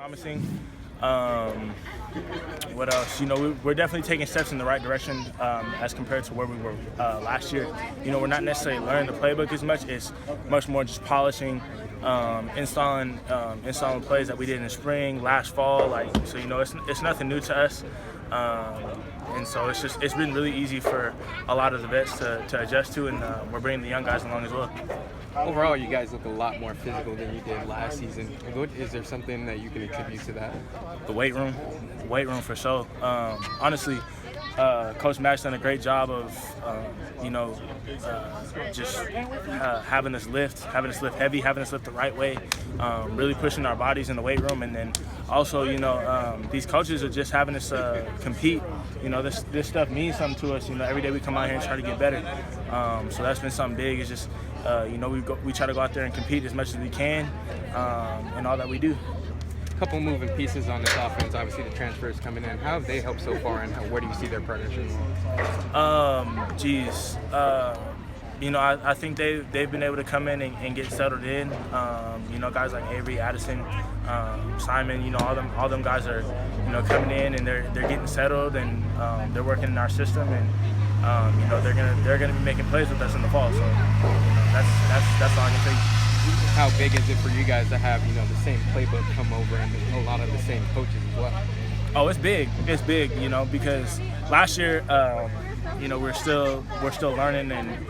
promising. What else? We're definitely taking steps in the right direction as compared to where we were last year. We're not necessarily learning the playbook as much. It's much more just polishing, installing plays that we did in the spring, last fall. It's nothing new to us. And so it's been really easy for a lot of the vets to adjust to, and we're bringing the young guys along as well. Overall, you guys look a lot more physical than you did last season. Is there something that you can attribute to that? The weight room for sure. Honestly, Coach Mack's done a great job of, just having us lift heavy, having us lift the right way, really pushing our bodies in the weight room, and then also, these coaches are just having us compete. This stuff means something to us. Every day we come out here and try to get better. So that's been something big. It's just, we try to go out there and compete as much as we can, in all that we do. Couple moving pieces on this offense. Obviously, the transfers coming in. How have they helped so far, and where do you see their partnership? I think they've been able to come in and get settled in. Guys like Avery, Addison, Simon. All them guys are coming in and they're getting settled, and they're working in our system, and they're gonna be making plays with us in the fall. So that's all I can tell you. How big is it for you guys to have the same playbook come over and a lot of the same coaches as well? Oh, it's big. It's big, because last year, we're still learning and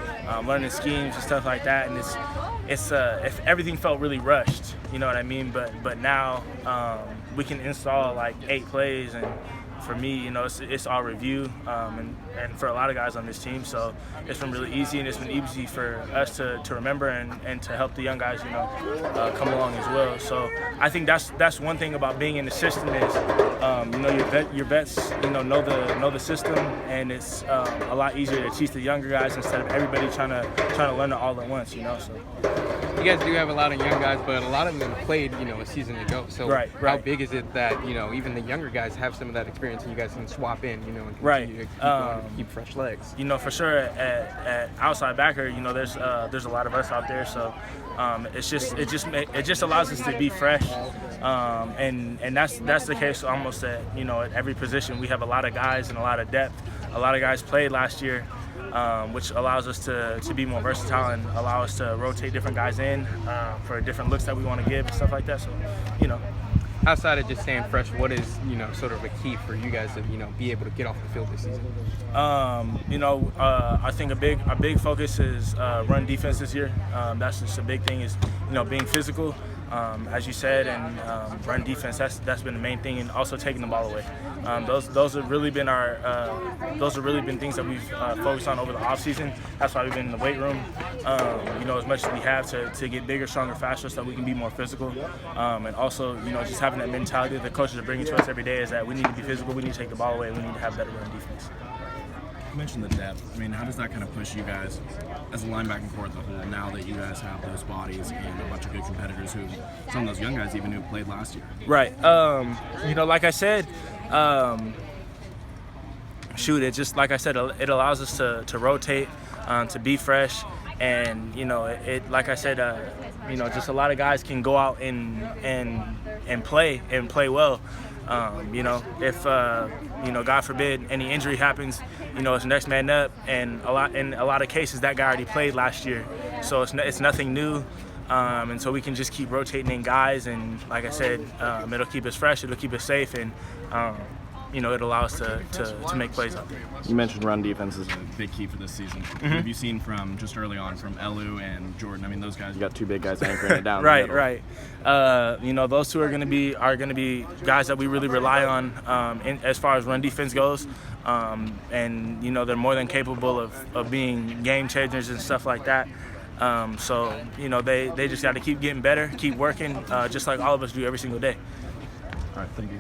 learning schemes and stuff like that, and if everything felt really rushed, you know what I mean. But now we can install like 8 plays, and for me, it's all review, and for a lot of guys on this team, so it's been really easy, and it's been easy for us to remember and to help the young guys, come along as well. So I think that's one thing about being in the system is, your vets, know the system, and it's a lot easier to teach the younger guys instead of everybody trying to learn it all at once, So. You guys do have a lot of young guys, but a lot of them played, a season ago. So right. How big is it that, even the younger guys have some of that experience and you guys can swap in, and continue right. to keep fresh legs? For sure at outside backer, there's a lot of us out there, so it just allows us to be fresh, and that's the case almost at at every position. We have a lot of guys and a lot of depth. A lot of guys played last year. Which allows us to be more versatile and allow us to rotate different guys in for different looks that we want to give and stuff like that. So, Outside of just staying fresh, what is sort of a key for you guys to be able to get off the field this season? I think a big focus is run defense this year. That's just a big thing is being physical, as you said, and run defense. That's been the main thing, and also taking the ball away. Those have really been things that we've focused on over the off season. That's why we've been in the weight room, as much as we have to get bigger, stronger, faster, so that we can be more physical. And also, just having that mentality that the coaches are bringing to us every day is that we need to be physical, we need to take the ball away, we need to have better run defense. You mentioned the depth. How does that kind of push you guys as a linebacking core as a whole now that you guys have those bodies and a bunch of good competitors some of those young guys even who played last year? Right. Like I said, it just, like I said, it allows us to rotate, to be fresh, and like I said, just a lot of guys can go out and play well. If God forbid any injury happens, it's next man up, and in a lot of cases that guy already played last year, so it's nothing new. And so we can just keep rotating in guys, and like I said, it'll keep us fresh, it'll keep us safe, and it'll allow us to make plays out there. You mentioned run defense is a big key for this season. Mm-hmm. What have you seen from just early on from Elu and Jordan? Those guys, you got 2 big guys anchoring it down. Right. Those two are going to be guys that we really rely on as far as run defense goes. And they're more than capable of being game changers and stuff like that. So they just got to keep getting better, keep working, just like all of us do every single day. All right, thank you.